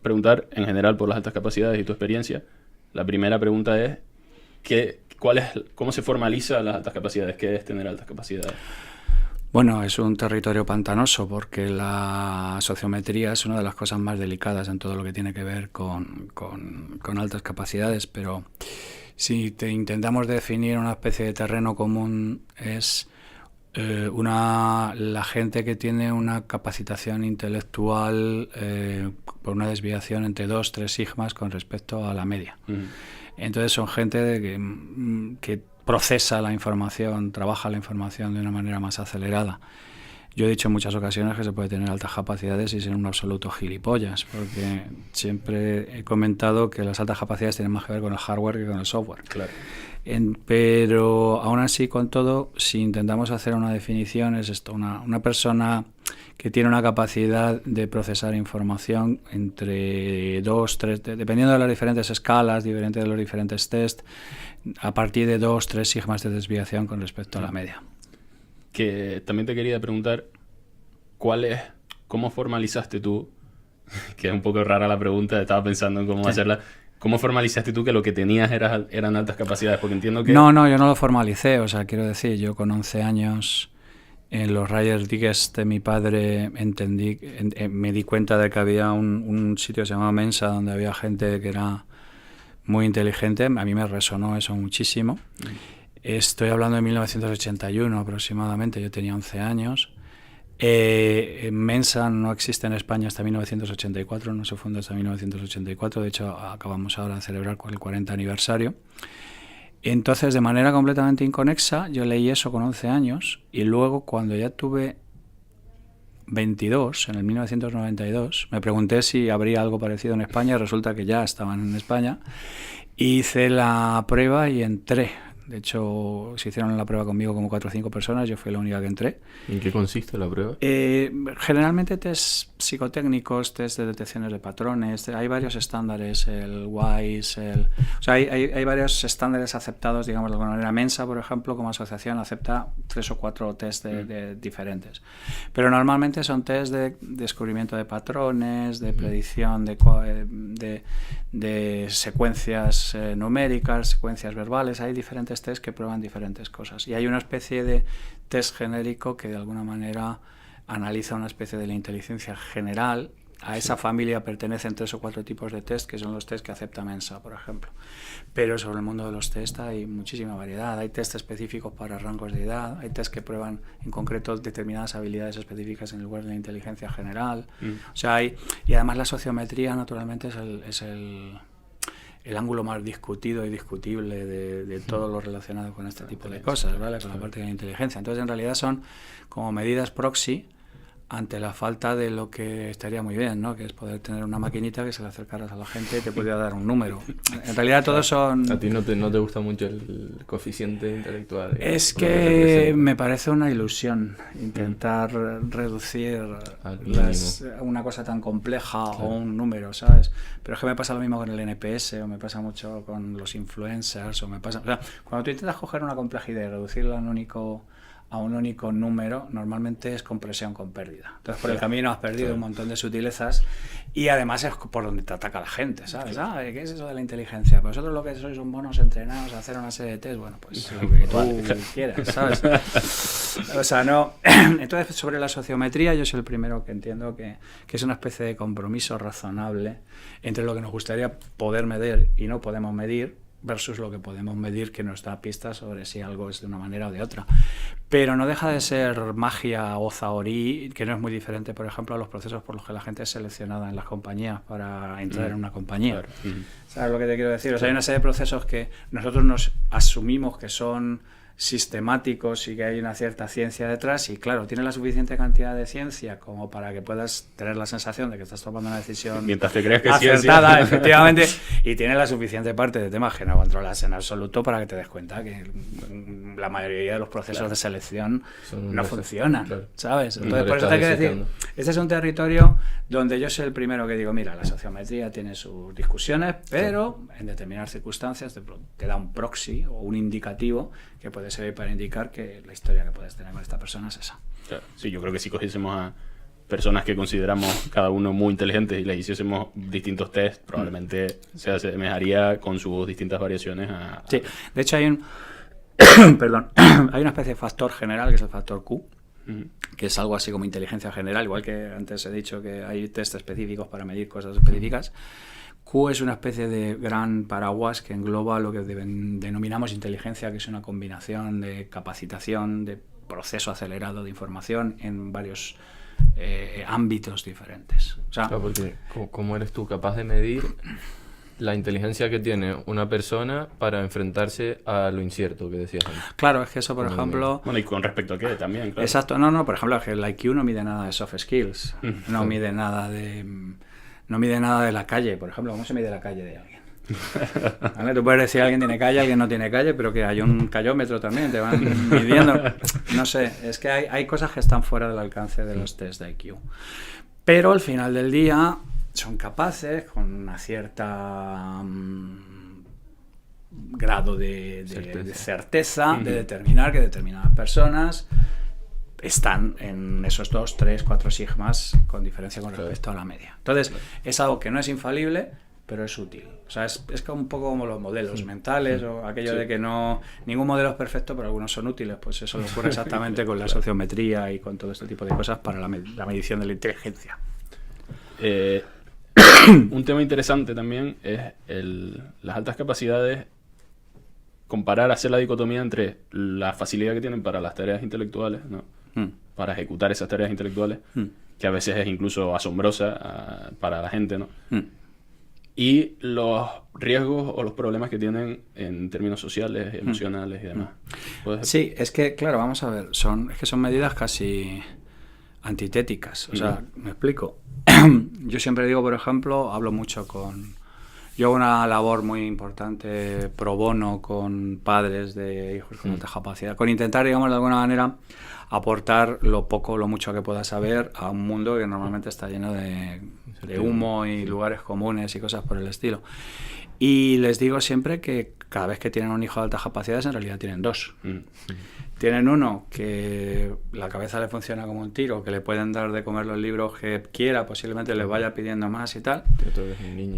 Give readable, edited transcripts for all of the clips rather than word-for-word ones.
Preguntar en general por las altas capacidades y tu experiencia. La primera pregunta es, ¿cómo se formaliza las altas capacidades? ¿Qué es tener altas capacidades? Bueno, es un territorio pantanoso porque la sociometría es una de las cosas más delicadas en todo lo que tiene que ver con altas capacidades, pero si intentamos definir una especie de terreno común es la gente que tiene una capacitación intelectual por una desviación entre 2-3 sigmas con respecto a la media. Entonces son gente que procesa la información, trabaja la información de una manera más acelerada. Yo he dicho en muchas ocasiones que se puede tener altas capacidades y ser un absoluto gilipollas, porque siempre he comentado que las altas capacidades tienen más que ver con el hardware que con el software. Claro. Pero aún así, con todo, si intentamos hacer una definición, es esto: una persona que tiene una capacidad de procesar información entre 2-3, dependiendo de las diferentes escalas, diferentes de los diferentes tests, a partir de 2-3 sigmas de desviación con respecto a la media. Que también te quería preguntar, ¿cómo formalizaste tú? Que es un poco rara la pregunta, estaba pensando en cómo hacerla. ¿Cómo formalizaste tú que lo que tenías eran altas capacidades? Porque entiendo que... No, yo no lo formalicé. O sea, quiero decir, yo con 11 años en los rayos X de mi padre me di cuenta de que había un sitio que se llamaba Mensa, donde había gente que era muy inteligente. A mí me resonó eso muchísimo. Estoy hablando de 1981 aproximadamente, yo tenía 11 años. Mensa no existe en España hasta 1984, no se fundó hasta 1984, de hecho acabamos ahora de celebrar el 40 aniversario. Entonces, de manera completamente inconexa, yo leí eso con 11 años y luego, cuando ya tuve 22, en el 1992, me pregunté si habría algo parecido en España y resulta que ya estaban en España. Hice la prueba y entré. De hecho, se hicieron la prueba conmigo como 4 o 5 personas, yo fui la única que entré. ¿En qué consiste la prueba? Generalmente test psicotécnicos, test de detecciones de patrones, hay varios estándares, el WISE, o sea, hay varios estándares aceptados, digamos de alguna manera. Mensa, por ejemplo, como asociación acepta 3 o 4 test diferentes. Pero normalmente son test de descubrimiento de patrones, de predicción de secuencias numéricas, secuencias verbales. Hay diferentes test que prueban diferentes cosas. Y hay una especie de test genérico que de alguna manera analiza una especie de la inteligencia general. A esa familia pertenecen 3 o 4 tipos de test, que son los test que acepta Mensa, por ejemplo. Pero sobre el mundo de los test hay muchísima variedad. Hay test específicos para rangos de edad, hay test que prueban en concreto determinadas habilidades específicas en lugar de la inteligencia general. O sea, y además la sociometría naturalmente es el ángulo más discutido y discutible de todo lo relacionado con este tipo de cosas, ¿vale? Con la parte de la inteligencia. Entonces, en realidad son como medidas proxy ante la falta de lo que estaría muy bien, ¿no? Que es poder tener una maquinita que se le acercaras a la gente y te pudiera dar un número. En realidad todos son... ¿A ti no te gusta mucho el coeficiente intelectual? Es que me parece una ilusión intentar reducir una cosa tan compleja o un número, ¿sabes? Pero es que me pasa lo mismo con el NPS, o me pasa mucho con los influencers, o sea, cuando tú intentas coger una complejidad y reducirla a un único número, normalmente es compresión con pérdida. Entonces, por el camino has perdido un montón de sutilezas y además es por donde te ataca la gente, ¿sabes? ¿Qué es eso de la inteligencia? Pues vosotros lo que sois son monos entrenados a hacer una serie de test, bueno, pues lo que tú quieras, ¿sabes? O sea, no... Entonces, sobre la sociometría, yo soy el primero que entiendo que es una especie de compromiso razonable entre lo que nos gustaría poder medir y no podemos medir, versus lo que podemos medir, que nos da pistas sobre si algo es de una manera o de otra. Pero no deja de ser magia o zahorí, que no es muy diferente, por ejemplo, a los procesos por los que la gente es seleccionada en las compañías para entrar en una compañía. ¿Sabes lo que te quiero decir? O sea, hay una serie de procesos que nosotros nos asumimos que son sistemáticos y que hay una cierta ciencia detrás, y claro, tiene la suficiente cantidad de ciencia como para que puedas tener la sensación de que estás tomando una decisión mientras te creas que acertada, efectivamente, y tiene la suficiente parte de temas que no controlas en absoluto para que te des cuenta que la mayoría de los procesos de selección no funcionan, ¿sabes? Entonces, por eso te quiero decir, este es un territorio donde yo soy el primero que digo, mira, la sociometría tiene sus discusiones, pero en determinadas circunstancias te da un proxy o un indicativo que puede servir para indicar que la historia que puedes tener con esta persona es esa. Claro. Sí, yo creo que si cogiésemos a personas que consideramos cada uno muy inteligentes y les hiciésemos distintos test, probablemente se asemejaría con sus distintas variaciones a... Sí, de hecho hay un... Perdón, hay una especie de factor general que es el factor Q, que es algo así como inteligencia general, igual que antes he dicho que hay test específicos para medir cosas específicas. Q es una especie de gran paraguas que engloba lo que denominamos inteligencia, que es una combinación de capacitación, de proceso acelerado de información en varios ámbitos diferentes. O sea, claro, porque ¿cómo eres tú capaz de medir la inteligencia que tiene una persona para enfrentarse a lo incierto que decías antes? Claro, es que eso, por ejemplo... Bueno, y con respecto a qué también, claro. Exacto, no, por ejemplo, el IQ no mide nada de soft skills, no mide nada de la calle, por ejemplo. ¿Cómo se mide la calle de alguien? ¿Vale? Tú puedes decir alguien tiene calle, alguien no tiene calle, pero que hay un callómetro también, te van midiendo. No sé, es que hay cosas que están fuera del alcance de los test de IQ. Pero al final del día son capaces, con una cierta grado de certeza, de determinar que determinadas personas están en esos 2, 3, 4 sigmas con diferencia con respecto a la media. Entonces, es algo que no es infalible, pero es útil. O sea, es un poco como los modelos mentales o aquello de que ningún modelo es perfecto, pero algunos son útiles. Pues eso ocurre exactamente con la sociometría y con todo este tipo de cosas para la medición de la inteligencia. Un tema interesante también es las altas capacidades, hacer la dicotomía entre la facilidad que tienen para las tareas intelectuales, ¿no? Para ejecutar esas tareas intelectuales, que a veces es incluso asombrosa para la gente, ¿no? Y los riesgos o los problemas que tienen en términos sociales, emocionales y demás. Sí, es que, claro, vamos a ver, son medidas casi antitéticas. O sea, me explico. Yo siempre digo, por ejemplo, hablo mucho yo hago una labor muy importante pro bono con padres de hijos con alta capacidad, con intentar, digamos, de alguna manera aportar lo poco o lo mucho que pueda saber a un mundo que normalmente está lleno de humo y lugares comunes y cosas por el estilo. Y les digo siempre que cada vez que tienen un hijo de altas capacidades, en realidad tienen dos. Tienen uno que la cabeza le funciona como un tiro, que le pueden dar de comer los libros que quiera, posiblemente les vaya pidiendo más y tal.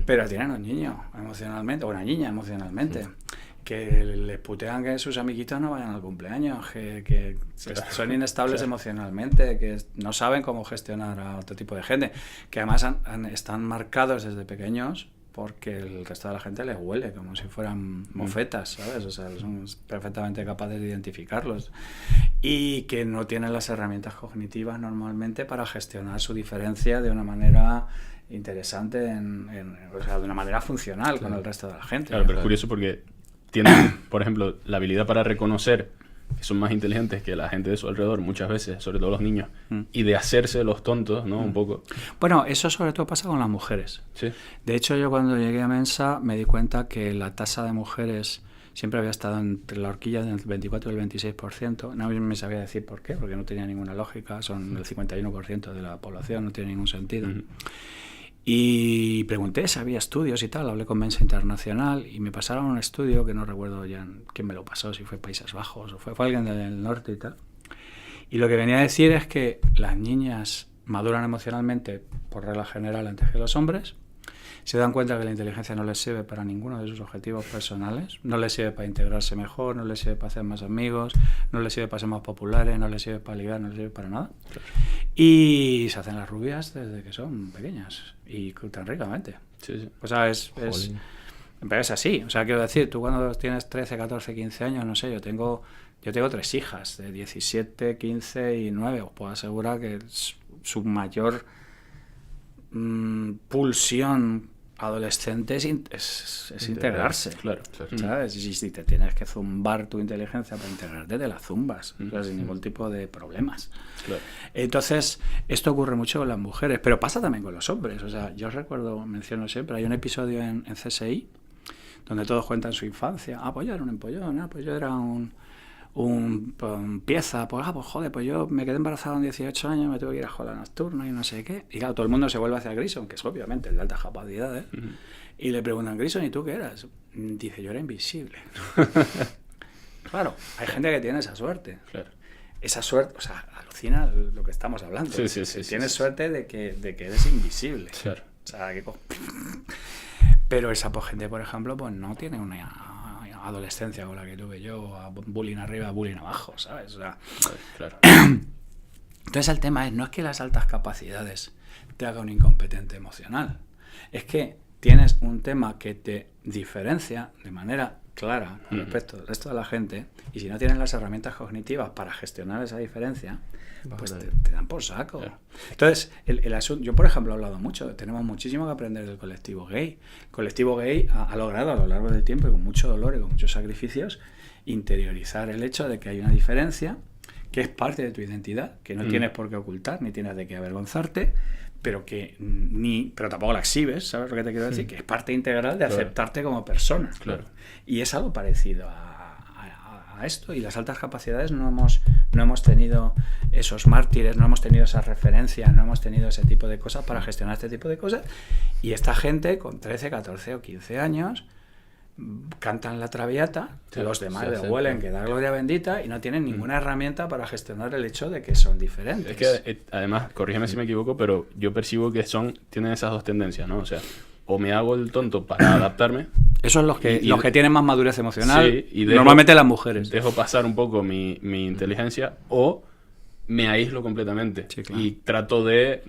Pero tienen un niño emocionalmente, o una niña emocionalmente, que les putean que sus amiguitos no vayan al cumpleaños, que son inestables emocionalmente, que no saben cómo gestionar a otro tipo de gente, que además están marcados desde pequeños porque el resto de la gente les huele como si fueran mofetas, ¿sabes? O sea, son perfectamente capaces de identificarlos y que no tienen las herramientas cognitivas normalmente para gestionar su diferencia de una manera interesante, o sea, de una manera funcional con el resto de la gente. Claro, pero es curioso porque tienen, por ejemplo, la habilidad para reconocer que son más inteligentes que la gente de su alrededor muchas veces, sobre todo los niños, y de hacerse los tontos, ¿no? Un poco. Bueno, eso sobre todo pasa con las mujeres. Sí. De hecho, yo cuando llegué a Mensa me di cuenta que la tasa de mujeres siempre había estado entre la horquilla del 24 y el 26%. No me sabía decir por qué, porque no tenía ninguna lógica. Son el 51% de la población, no tiene ningún sentido. Y pregunté si había estudios y tal, hablé con Mensa Internacional y me pasaron un estudio que no recuerdo ya quién me lo pasó, si fue Países Bajos o fue alguien del norte y tal. Y lo que venía a decir es que las niñas maduran emocionalmente por regla general antes que los hombres, se dan cuenta que la inteligencia no les sirve para ninguno de sus objetivos personales, no les sirve para integrarse mejor, no les sirve para hacer más amigos, no les sirve para ser más populares, no les sirve para ligar, no les sirve para nada. Claro. Y se hacen las rubias desde que son pequeñas y tan ricamente. Sí. O sea, pero es así. O sea, quiero decir, tú cuando tienes 13, 14, 15 años, no sé, yo tengo 3 hijas de 17, 15 y 9. Os puedo asegurar que su mayor pulsión adolescente es integrarse. Claro. ¿Sabes? Y si te tienes que zumbar tu inteligencia para integrarte, te la zumbas, o sea, sin ningún tipo de problemas. Claro. Entonces, esto ocurre mucho con las mujeres, pero pasa también con los hombres. O sea, yo recuerdo, menciono siempre, hay un episodio en CSI donde todos cuentan su infancia. Pues yo era un empollón, pues yo era un pieza, pues joder, pues yo me quedé embarazada a 18 años, me tuve que ir a escuela nocturna y no sé qué. Y claro, todo el mundo se vuelve hacia Grison, que es obviamente el de altas capacidades, y le preguntan, Grison, ¿y tú qué eras? Dice, yo era invisible. Claro, hay gente que tiene esa suerte. Claro. esa suerte, o sea, alucina lo que estamos hablando. Tienes suerte de que eres invisible. Claro. O sea, pero esa gente, por ejemplo, pues no tiene una adolescencia con la que tuve yo, a bullying arriba, bullying abajo, ¿sabes? O sea, claro. Entonces el tema no es que las altas capacidades te haga un incompetente emocional, es que tienes un tema que te diferencia de manera clara con respecto al resto de la gente, y si no tienes las herramientas cognitivas para gestionar esa diferencia, pues te dan por saco. Claro. Entonces, el asunto, yo por ejemplo he hablado mucho, tenemos muchísimo que aprender del colectivo gay. El colectivo gay ha logrado a lo largo del tiempo, y con mucho dolor y con muchos sacrificios, interiorizar el hecho de que hay una diferencia que es parte de tu identidad, que no tienes por qué ocultar, ni tienes de qué avergonzarte, pero pero tampoco la exhibes, ¿sabes lo que te quiero decir? Que es parte integral de aceptarte como persona. Claro. Y es algo parecido a esto, y las altas capacidades no hemos tenido esos mártires, no hemos tenido esas referencias, no hemos tenido ese tipo de cosas para gestionar este tipo de cosas, y esta gente con 13, 14 o 15 años cantan la traviata, los demás le huelen que da gloria bendita y no tienen ninguna herramienta para gestionar el hecho de que son diferentes. Es que además, corrígeme si me equivoco, pero yo percibo que tienen esas dos tendencias, ¿no? O sea, o me hago el tonto para adaptarme. Eso es los que tienen más madurez emocional, sí, y normalmente las mujeres. Dejo pasar un poco mi inteligencia, o me aíslo completamente, sí, claro, y trato de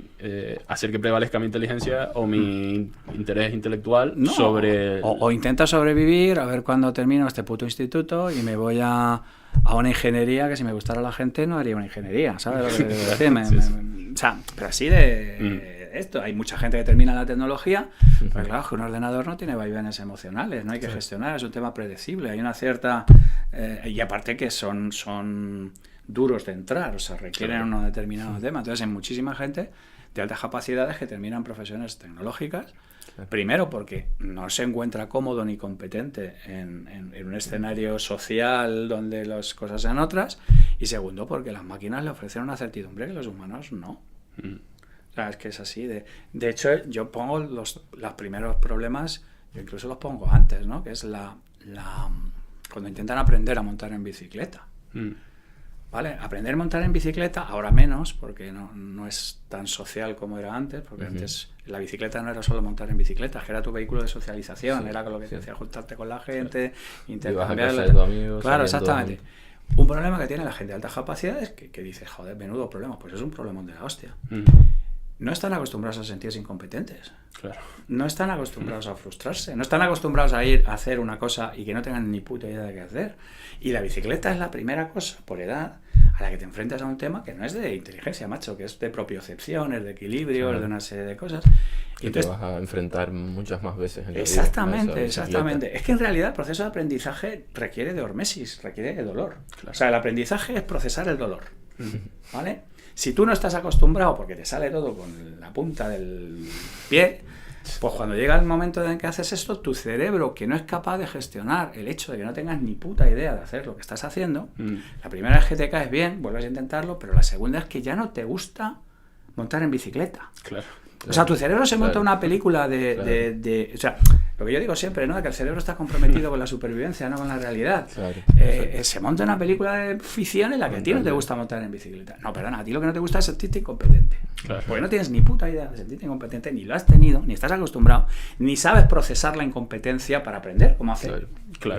hacer que prevalezca mi inteligencia o mi interés intelectual sobre... O intenta sobrevivir, a ver cuándo termino este puto instituto y me voy a una ingeniería, que si me gustara la gente no haría una ingeniería, ¿sabes lo que quiero decir? O sea, pero así de esto. Hay mucha gente que termina la tecnología, pero claro, que un ordenador no tiene vaivenes emocionales, no hay que gestionar, es un tema predecible, hay una cierta... y aparte que son duros de entrar, o sea, requieren un determinado tema. Entonces hay muchísima gente de altas capacidades que terminan profesiones tecnológicas, primero porque no se encuentra cómodo ni competente en un escenario social donde las cosas sean otras, y segundo porque las máquinas le ofrecen una certidumbre que los humanos no. O sea, es que es así. De hecho, yo pongo los primeros problemas, yo incluso los pongo antes, ¿no? Que es cuando intentan aprender a montar en bicicleta. ¿Vale? Aprender a montar en bicicleta, ahora menos, porque no es tan social como era antes, porque antes la bicicleta no era solo montar en bicicleta, que era tu vehículo de socialización, era con lo que te hacía juntarte con la gente, intercambiar... Ibas a casa de tu amigo, claro, exactamente. Un problema que tiene la gente de altas capacidades, que dice, joder, menudo problema, pues es un problema de la hostia. No están acostumbrados a sentirse incompetentes. Claro. No están acostumbrados a frustrarse. No están acostumbrados a ir a hacer una cosa y que no tengan ni puta idea de qué hacer. Y la bicicleta es la primera cosa, por edad, a la que te enfrentas a un tema que no es de inteligencia, macho, que es de propiocepción, es de equilibrio, es de una serie de cosas. Y entonces, te vas a enfrentar muchas más veces en la exactamente, vida. Exactamente. Es que en realidad el proceso de aprendizaje requiere de hormesis, requiere de dolor. Claro. O sea, el aprendizaje es procesar el dolor. ¿Vale? Si tú no estás acostumbrado, porque te sale todo con la punta del pie, pues cuando llega el momento en que haces esto, tu cerebro, que no es capaz de gestionar el hecho de que no tengas ni puta idea de hacer lo que estás haciendo, la primera vez que te caes bien, vuelves a intentarlo, pero la segunda es que ya no te gusta montar en bicicleta. Claro. O sea, tu cerebro se monta una película o sea, lo que yo digo siempre, ¿no? De que el cerebro está comprometido con la supervivencia, no con la realidad. Claro. Se monta una película de ficción en la que a ti no te gusta montar en bicicleta. No, perdona, a ti lo que no te gusta es sentirte incompetente. Claro. Porque no tienes ni puta idea de sentirte incompetente, ni lo has tenido, ni estás acostumbrado, ni sabes procesar la incompetencia para aprender cómo hacer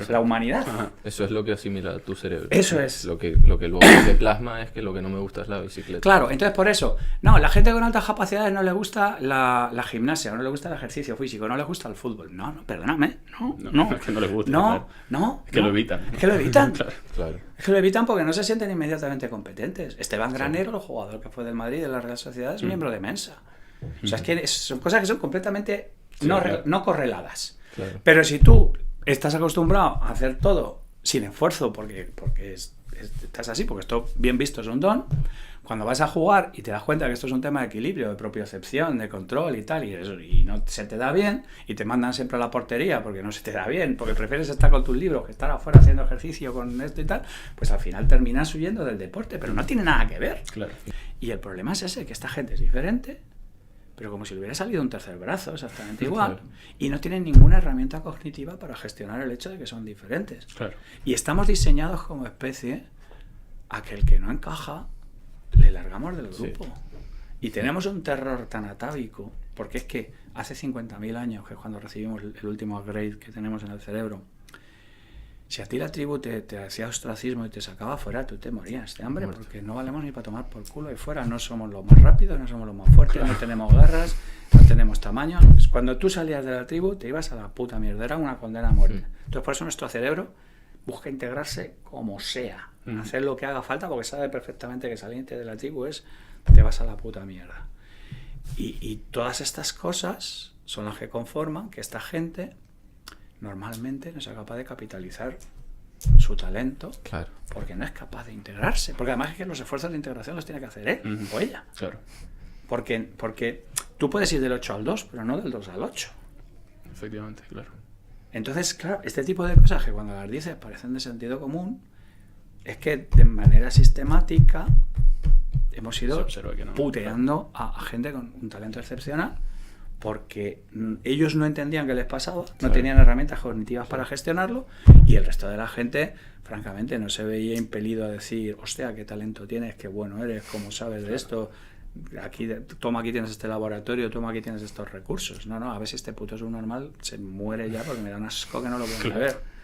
la humanidad. Ajá. Eso es lo que asimila tu cerebro. Eso es. Lo que luego te plasma es que lo que no me gusta es la bicicleta. Claro, entonces por eso, no, la gente con altas capacidades no le gusta la gimnasia, no le gusta el ejercicio físico, no le gusta el fútbol. No, perdóname, no. Es que no les gusta. Es que lo evitan. Es que lo evitan. Claro. Es que lo evitan porque no se sienten inmediatamente competentes. Esteban Granero, el jugador que fue del Madrid de la Real Sociedad, es miembro de Mensa. O sea, es que son cosas que son completamente no correladas. Claro. Pero si tú estás acostumbrado a hacer todo sin esfuerzo, porque estás así, porque esto bien visto es un don, cuando vas a jugar y te das cuenta que esto es un tema de equilibrio, de propiocepción, de control y tal, y no se te da bien, y te mandan siempre a la portería porque no se te da bien, porque prefieres estar con tus libros que estar afuera haciendo ejercicio con esto y tal, pues al final terminas huyendo del deporte, pero no tiene nada que ver. Claro. Y el problema es ese, que esta gente es diferente, pero como si le hubiera salido un tercer brazo, exactamente igual, claro, y no tienen ninguna herramienta cognitiva para gestionar el hecho de que son diferentes. Claro. Y estamos diseñados como especie aquel que no encaja, le largamos del grupo. Sí. Y tenemos un terror tan atávico, porque es que hace 50.000 años, que es cuando recibimos el último upgrade que tenemos en el cerebro, si a ti la tribu te hacía ostracismo y te sacaba fuera, tú te morías de hambre, porque no valemos ni para tomar por culo y fuera. No somos los más rápidos, no somos los más fuertes, no tenemos garras, no tenemos tamaño. Cuando tú salías de la tribu, te ibas a la puta mierda, era una condena a muerte. Entonces, por eso nuestro cerebro busca integrarse como sea, hacer lo que haga falta, porque sabe perfectamente que salirte de la tribu te vas a la puta mierda. Y todas estas cosas son las que conforman que esta gente normalmente no sea capaz de capitalizar su talento, Claro. porque no es capaz de integrarse. Porque además es que los esfuerzos de integración los tiene que hacer él o ella. Claro. Porque tú puedes ir del 8 al 2, pero no del 2 al 8. Efectivamente, claro. Entonces, claro, este tipo de cosas que cuando las dices parecen de sentido común, es que de manera sistemática hemos ido Se observa que no, puteando a gente con un talento excepcional, porque ellos no entendían qué les pasaba, no tenían herramientas cognitivas para gestionarlo, y el resto de la gente, francamente, no se veía impelido a decir, hostia, qué talento tienes, qué bueno eres, cómo sabes de esto, aquí tienes este laboratorio, toma aquí tienes estos recursos. No, a ver si este puto subnormal se muere ya, porque me da un asco que no lo puedo ver.